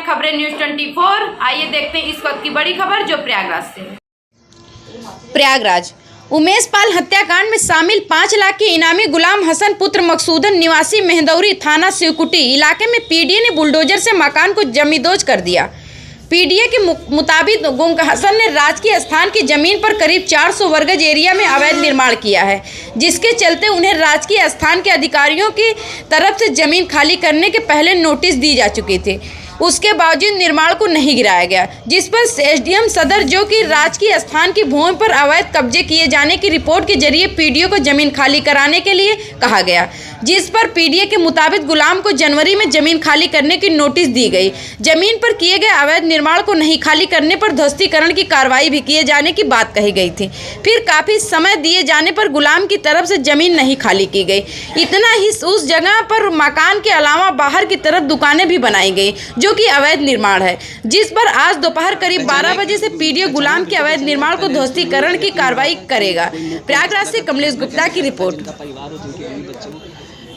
हैं खबरें न्यूज 24। आइए देखते हैं इस वक्त की बड़ी खबर जो प्रयागराज से है। प्रयागराज उमेश पाल हत्याकांड में शामिल 5 लाख के इनामी गुलाम हसन पुत्र मकसूदन निवासी मेहदौरी थाना शिवकुटी इलाके में पीडीए ने बुलडोजर से मकान को जमींदोज कर दिया। पीडीए के मुताबिक गुलाम हसन ने राजकीय स्थान की जमीन पर करीब 400 वर्ग एरिया में अवैध निर्माण किया है, जिसके चलते उन्हें राजकीय स्थान के अधिकारियों की तरफ से जमीन खाली करने के पहले नोटिस दी जा चुकी थी। उसके बावजूद निर्माण को नहीं गिराया गया, जिस पर एसडीएम सदर जो कि राजकीय स्थान की भूमि पर अवैध कब्जे किए जाने की रिपोर्ट के जरिए पीडीए को जमीन खाली कराने के लिए कहा गया, जिस पर पीडीए के मुताबिक गुलाम को जनवरी में जमीन खाली करने की नोटिस दी गई। जमीन पर किए गए अवैध निर्माण को नहीं खाली करने पर ध्वस्तीकरण की कार्रवाई भी किए जाने की बात कही गई थी। फिर काफी समय दिए जाने पर गुलाम की तरफ से जमीन नहीं खाली की गई। इतना ही उस जगह पर मकान के अलावा बाहर की तरफ दुकानें भी बनाई गई जो कि अवैध निर्माण है, जिस पर आज दोपहर करीब 12 बजे से पीडीए गुलाम के अवैध निर्माण को ध्वस्तीकरण की कार्रवाई करेगा। प्रयागराज से कमलेश गुप्ता की रिपोर्ट।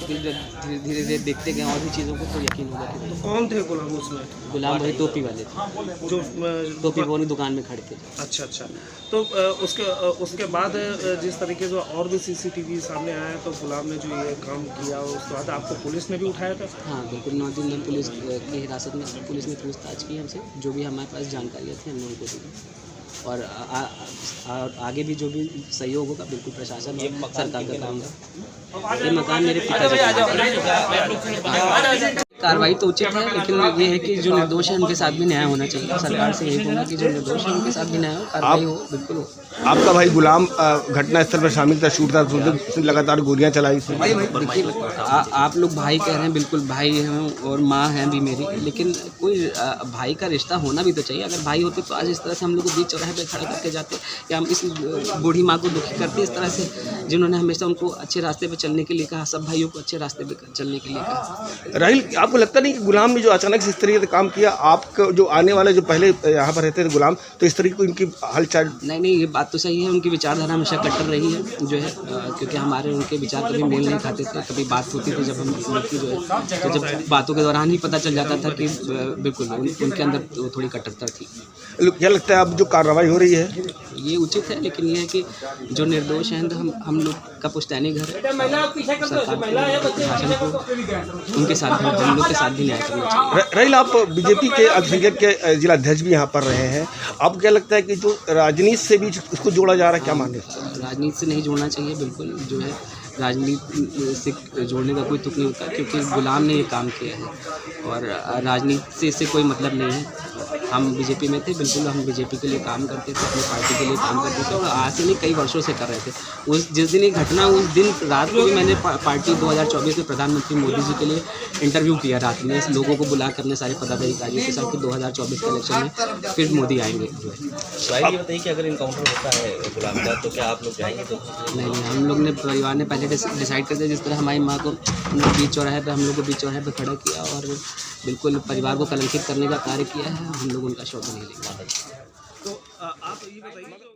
धीरे देखते गए और भी चीज़ों को तो यकीन होगा। तो कौन थे गुलाम उसमें? गुलाम वही टोपी वाले थे, जो टोपी वाली दुकान में खड़े थे। अच्छा। तो उसके बाद जिस तरीके से और भी सीसीटीवी सामने आया तो गुलाम ने जो ये काम किया उसके बाद आपको पुलिस ने भी उठाया था? हाँ बिल्कुल, 9 दिन पुलिस की हिरासत में पुलिस ने पूछताछ की हमसे, जो भी हमारे पास जानकारियाँ थी हमने उनको दी और आगे भी जो भी सहयोग होगा बिल्कुल प्रशासन सरकार का काम है। ये मकान मेरे पिताजी कार्रवाई तो उचित है, लेकिन ये है कि जो निर्दोष है उनके साथ भी न्याय होना चाहिए। सरकार से यही कहूँगा कि जो निर्दोष है उनके साथ भी न्याय हो, कार्रवाई हो, बिल्कुल हो। आपका भाई गुलाम घटनास्थल पर शामिल था, शूट था, उसने लगातार गोलियां चलाई। देखिए आप लोग भाई कह रहे हैं, बिल्कुल भाई हैं और माँ हैं भी मेरी, लेकिन कोई भाई का रिश्ता होना भी तो चाहिए। अगर भाई होते तो आज इस तरह से हम लोग को बीच चौराहे पे खड़ा करके जाते, या हम इस बूढ़ी माँ को दुखी करते इस तरह से, जिन्होंने हमेशा उनको अच्छे रास्ते पे चलने के लिए कहा, सब भाइयों को अच्छे रास्ते पे चलने के लिए कहा। राहिल, आपको लगता नहीं कि गुलाम ने जो अचानक से इस तरीके से काम किया, आपको जो आने वाले जो पहले यहाँ पर रहते थे गुलाम, तो इस तरीके को इनकी हलचल? नहीं, ये बात तो सही है, उनकी विचारधारा हमेशा कट्टर रही है जो है, क्योंकि हमारे उनके विचार कभी मेल नहीं खाते थे। कभी बात होती थी जब हम उनकी जो है, तो जब बातों के दौरान ही पता चल जाता था कि बिल्कुल उनके अंदर थोड़ी कट्टरता थी। क्या लगता है अब जो कार्रवाई हो रही है ये उचित है, लेकिन ये है कि जो निर्दोष हैं तो हम लोग का पुश्तैनी घर है, सरकार प्रशासन को उनके साथ भी, हम लोग के साथ भी न्याय करना चाहिए। राहिल, आप बीजेपी के अल्पसंख्यक के जिला अध्यक्ष भी यहाँ पर रहे हैं, आपको क्या लगता है कि जो राजनीति से भी उसको जोड़ा जा रहा है, क्या मानते हैं? राजनीति से नहीं जोड़ना चाहिए, बिल्कुल जो है राजनीति से जोड़ने का कोई तुक नहीं होता, क्योंकि गुलाम ने ये काम किया है और राजनीति से इससे कोई मतलब नहीं है। हम बीजेपी में थे, बिल्कुल हम बीजेपी के लिए काम करते थे, अपनी पार्टी के लिए काम करते थे और आज से नहीं कई वर्षों से कर रहे थे। जिस दिन ये घटना, उस दिन रात को भी मैंने पार्टी 2024 में प्रधानमंत्री मोदी जी के लिए इंटरव्यू किया रात में, लोगों को बुला करने सारे पदाधिकारियों के साथ कि 2024 के इलेक्शन में फिर मोदी आएंगे। ये बताइए कि अगर इनकाउंटर होता है गुलाम का तो क्या आप लोग जाएंगे? तो नहीं, हम लोग ने परिवार ने पहले डिसाइड कर दिया, जिस तरह हमारी माँ को बीच चौराहे पे, हम लोग को बीच चौराहे पे खड़ा किया और बिल्कुल परिवार को कलंकित करने का कार्य किया है, हम लोग उनका शौक नहीं लेंगे। तो आप ये बताइए